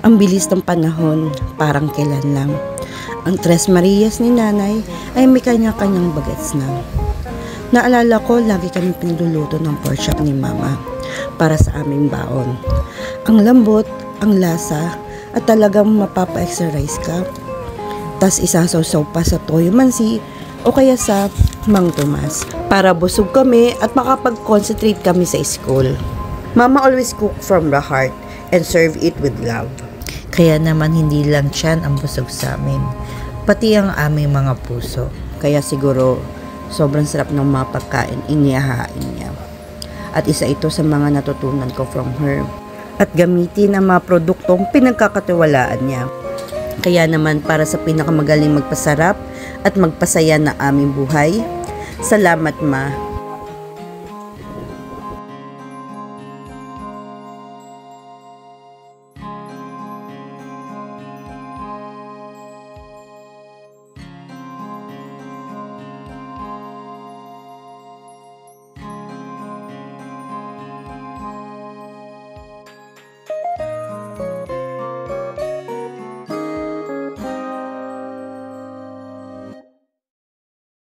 Ang bilis ng panahon, parang kailan lang. Ang Tres Marias ni nanay ay may kanya-kanyang bagets na. Naalala ko, lagi kami pinagluluto ng pork chop ni mama para sa aming baon. Ang lambot, ang lasa, at talagang mapapa-exercise ka. Tas isasaw-saw pa sa toyo mansi o kaya sa Mang Tomas para busog kami at makapag-concentrate kami sa school. Mama always cook from the heart and serve it with love. Kaya naman hindi lang tiyan ang busog sa amin, pati ang aming mga puso. Kaya siguro sobrang sarap ng mga pagkain inihahain niya. At isa ito sa mga natutunan ko from her. At gamitin ang mga produktong pinagkakatiwalaan niya. Kaya naman para sa pinakamagaling magpasarap at magpasaya na aming buhay, salamat ma.